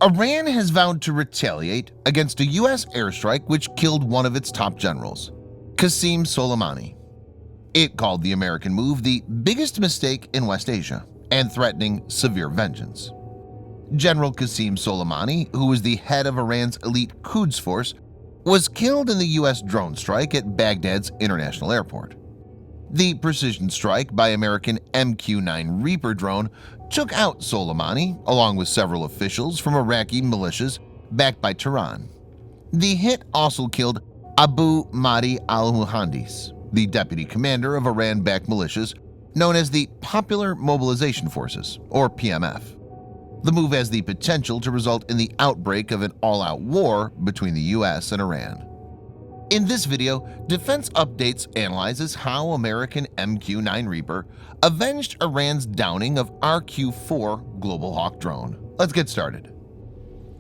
Iran has vowed to retaliate against a U.S. airstrike which killed one of its top generals, Qassim Soleimani. It called the American move the biggest mistake in West Asia and threatening severe vengeance. General Qassim Soleimani, who was the head of Iran's elite Quds Force, was killed in the U.S. drone strike at Baghdad's international airport. The precision strike by American MQ-9 Reaper drone took out Soleimani along with several officials from Iraqi militias backed by Tehran. The hit also killed Abu Mahdi al-Muhandis, the deputy commander of Iran-backed militias known as the Popular Mobilization Forces, or PMF. The move has the potential to result in the outbreak of an all-out war between the U.S. and Iran. In this video, Defense Updates analyzes how American MQ-9 Reaper avenged Iran's downing of RQ-4 Global Hawk drone. Let's get started.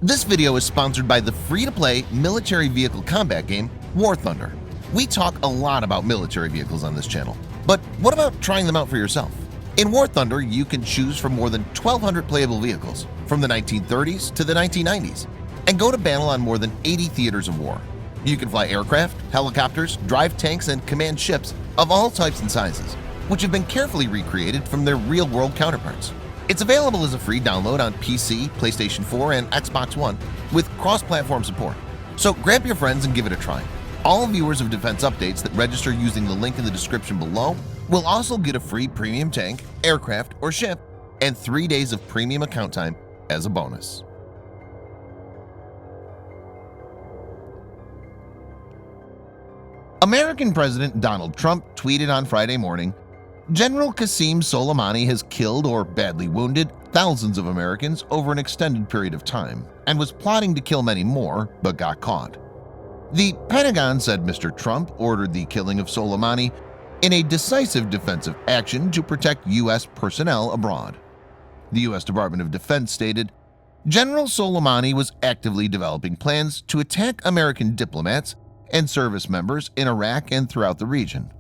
This video is sponsored by the free-to-play military vehicle combat game War Thunder. We talk a lot about military vehicles on this channel, but what about trying them out for yourself? In War Thunder, you can choose from more than 1,200 playable vehicles from the 1930s to the 1990s and go to battle on more than 80 theaters of war. You can fly aircraft, helicopters, drive tanks, and command ships of all types and sizes, which have been carefully recreated from their real-world counterparts. It's available as a free download on PC, PlayStation 4, and Xbox One with cross-platform support. So grab your friends and give it a try. All viewers of Defense Updates that register using the link in the description below will also get a free premium tank, aircraft, or ship and 3 days of premium account time as a bonus. American President Donald Trump tweeted on Friday morning, "General Qassim Soleimani has killed or badly wounded thousands of Americans over an extended period of time and was plotting to kill many more but got caught." The Pentagon said Mr. Trump ordered the killing of Soleimani in a decisive defensive action to protect U.S. personnel abroad. The U.S. Department of Defense stated, "General Soleimani was actively developing plans to attack American diplomats and service members in Iraq and throughout the region.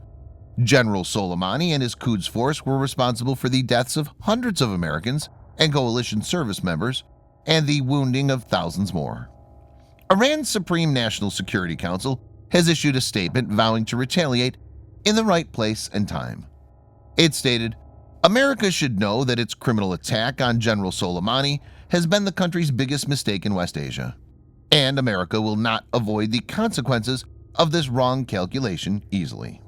General Soleimani and his Quds Force were responsible for the deaths of hundreds of Americans and coalition service members and the wounding of thousands more." Iran's Supreme National Security Council has issued a statement vowing to retaliate in the right place and time. It stated, "America should know that its criminal attack on General Soleimani has been the country's biggest mistake in West Asia, and America will not avoid the consequences of this wrong calculation easily."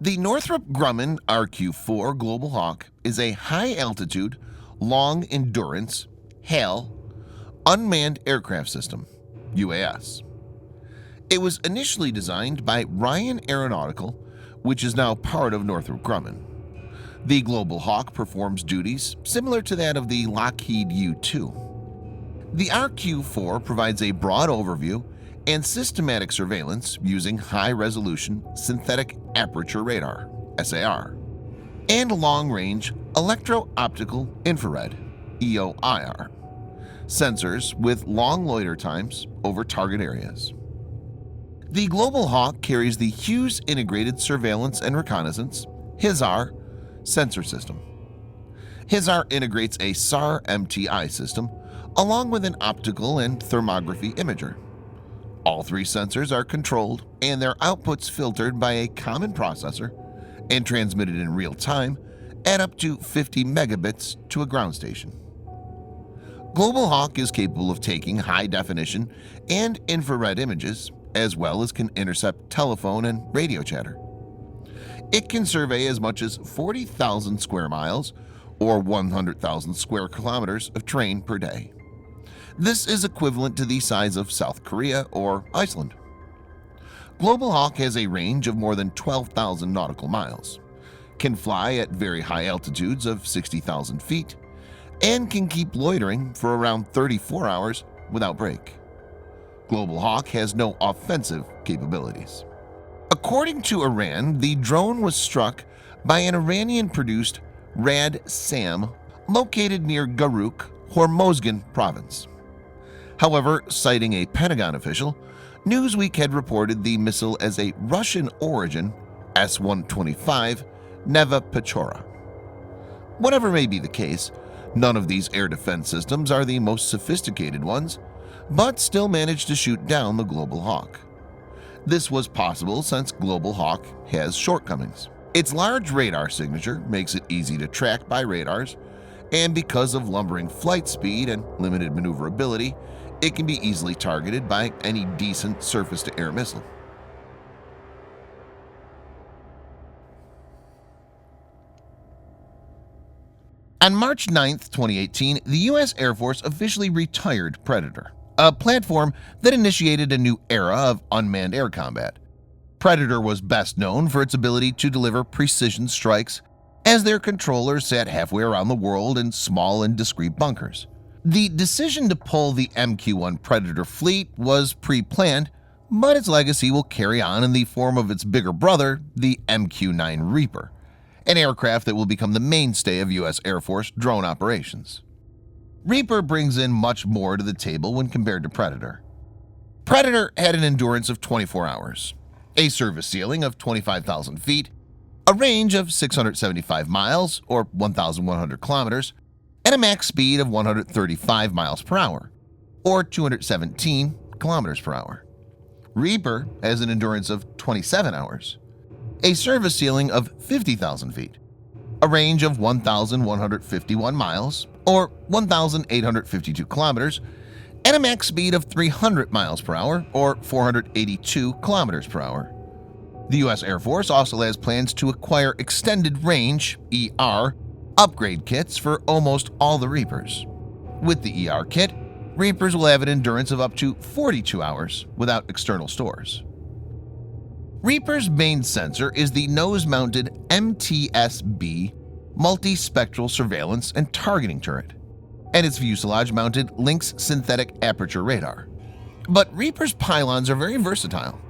The Northrop Grumman RQ-4 Global Hawk is a high-altitude, long-endurance, HAL, unmanned aircraft system, UAS. It was initially designed by Ryan Aeronautical, which is now part of Northrop Grumman. The Global Hawk performs duties similar to that of the Lockheed U-2. The RQ-4 provides a broad overview and systematic surveillance using high-resolution synthetic aperture radar (SAR) and long-range electro-optical infrared (EOIR) sensors with long loiter times over target areas. The Global Hawk carries the Hughes Integrated Surveillance and Reconnaissance (HISAR) sensor system. HISAR integrates a SAR-MTI system along with an optical and thermography imager. All three sensors are controlled and their outputs filtered by a common processor and transmitted in real time at up to 50 megabits to a ground station. Global Hawk is capable of taking high-definition and infrared images, as well as can intercept telephone and radio chatter. It can survey as much as 40,000 square miles or 100,000 square kilometers of terrain per day. This is equivalent to the size of South Korea or Iceland. Global Hawk has a range of more than 12,000 nautical miles, can fly at very high altitudes of 60,000 feet, and can keep loitering for around 34 hours without break. Global Hawk has no offensive capabilities. According to Iran, the drone was struck by an Iranian-produced Rad-SAM located near Garuk, Hormozgan province. However, citing a Pentagon official, Newsweek had reported the missile as a Russian-origin S-125 Neva Pechora. Whatever may be the case, none of these air defense systems are the most sophisticated ones, but still manage to shoot down the Global Hawk. This was possible since Global Hawk has shortcomings. Its large radar signature makes it easy to track by radars, and because of lumbering flight speed and limited maneuverability, it can be easily targeted by any decent surface-to-air missile. On March 9, 2018, the U.S. Air Force officially retired Predator, a platform that initiated a new era of unmanned air combat. Predator was best known for its ability to deliver precision strikes, as their controllers sat halfway around the world in small and discreet bunkers. The decision to pull the MQ-1 Predator fleet was pre-planned, but its legacy will carry on in the form of its bigger brother, the MQ-9 Reaper, an aircraft that will become the mainstay of U.S. Air Force drone operations. Reaper brings in much more to the table when compared to Predator. Predator had an endurance of 24 hours, a service ceiling of 25,000 feet, a range of 675 miles or 1,100 kilometers, and a max speed of 135 miles per hour or 217 kilometers per hour. Reaper has an endurance of 27 hours, a service ceiling of 50,000 feet, a range of 1,151 miles or 1,852 kilometers, and a max speed of 300 miles per hour or 482 kilometers per hour. The U.S. Air Force also has plans to acquire extended range ER upgrade kits for almost all the Reapers. With the ER kit, Reapers will have an endurance of up to 42 hours without external stores. Reaper's main sensor is the nose-mounted MTS-B multispectral surveillance and targeting turret, and its fuselage-mounted Lynx synthetic aperture radar. But Reaper's pylons are very versatile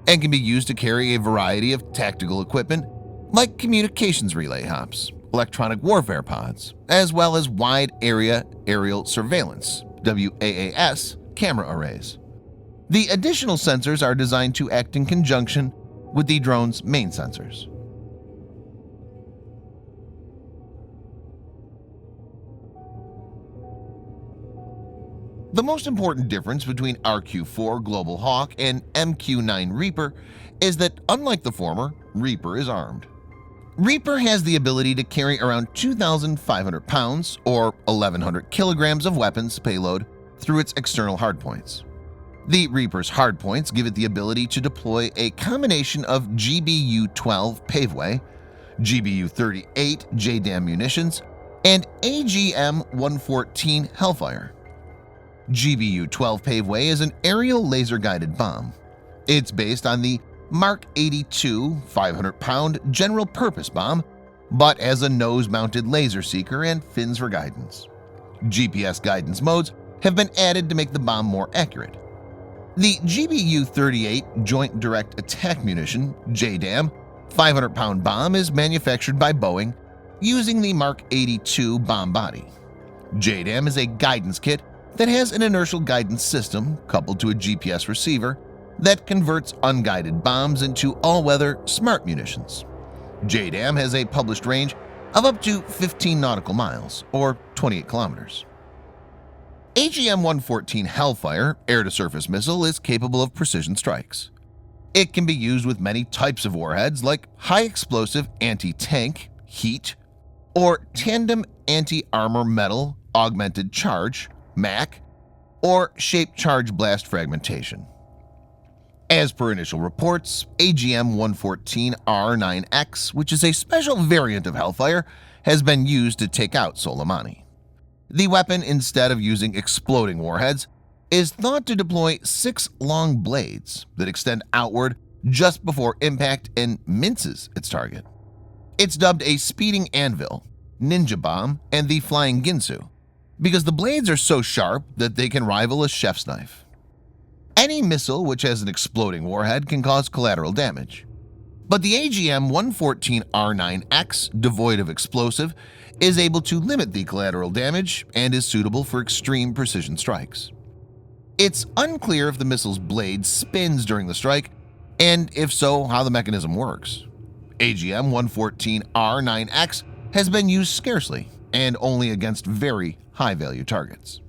and can be used to carry a variety of tactical equipment like communications relay hops, electronic warfare pods, as well as wide area aerial surveillance (WAAS) camera arrays. The additional sensors are designed to act in conjunction with the drone's main sensors. The most important difference between RQ-4 Global Hawk and MQ-9 Reaper is that, unlike the former, Reaper is armed. Reaper has the ability to carry around 2,500 pounds or 1,100 kilograms of weapons payload through its external hardpoints. The Reaper's hardpoints give it the ability to deploy a combination of GBU-12 Paveway, GBU-38 JDAM munitions, and AGM-114 Hellfire. GBU-12 Paveway is an aerial laser-guided bomb. It's based on the Mark 82 500-pound general-purpose bomb, but has a nose-mounted laser seeker and fins for guidance. GPS guidance modes have been added to make the bomb more accurate. The GBU-38 Joint Direct Attack Munition JDAM 500-pound bomb is manufactured by Boeing using the Mark 82 bomb body. JDAM is a guidance kit that has an inertial guidance system coupled to a GPS receiver that converts unguided bombs into all-weather smart munitions. JDAM has a published range of up to 15 nautical miles or 28 kilometers. AGM-114 Hellfire air-to-surface missile is capable of precision strikes. It can be used with many types of warheads like high-explosive anti-tank, heat, or tandem anti-armor metal augmented charge, MAC, or shaped charge blast fragmentation. As per initial reports, AGM-114R9X, which is a special variant of Hellfire, has been used to take out Soleimani. The weapon, instead of using exploding warheads, is thought to deploy 6 long blades that extend outward just before impact and minces its target. It's dubbed a speeding anvil, ninja bomb, and the flying Ginsu, because the blades are so sharp that they can rival a chef's knife. Any missile which has an exploding warhead can cause collateral damage. But the AGM-114R9X, devoid of explosive, is able to limit the collateral damage and is suitable for extreme precision strikes. It's unclear if the missile's blade spins during the strike, and if so, how the mechanism works. AGM-114R9X has been used scarcely and only against very high-value targets.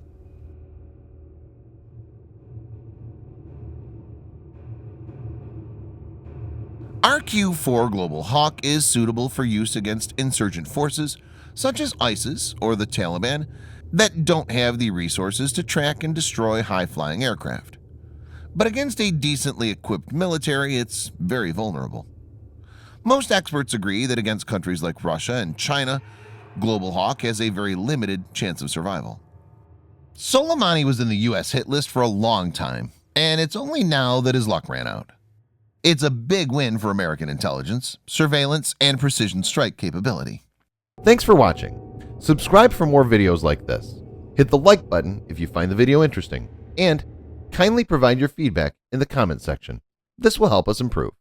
RQ-4 Global Hawk is suitable for use against insurgent forces such as ISIS or the Taliban that don't have the resources to track and destroy high-flying aircraft. But against a decently equipped military, it's very vulnerable. Most experts agree that against countries like Russia and China, Global Hawk has a very limited chance of survival. Soleimani was in the U.S. hit list for a long time, and it's only now that his luck ran out. It's a big win for American intelligence, surveillance, and precision strike capability. Thanks for watching. Subscribe for more videos like this. Hit the like button if you find the video interesting, and kindly provide your feedback in the comment section. This will help us improve.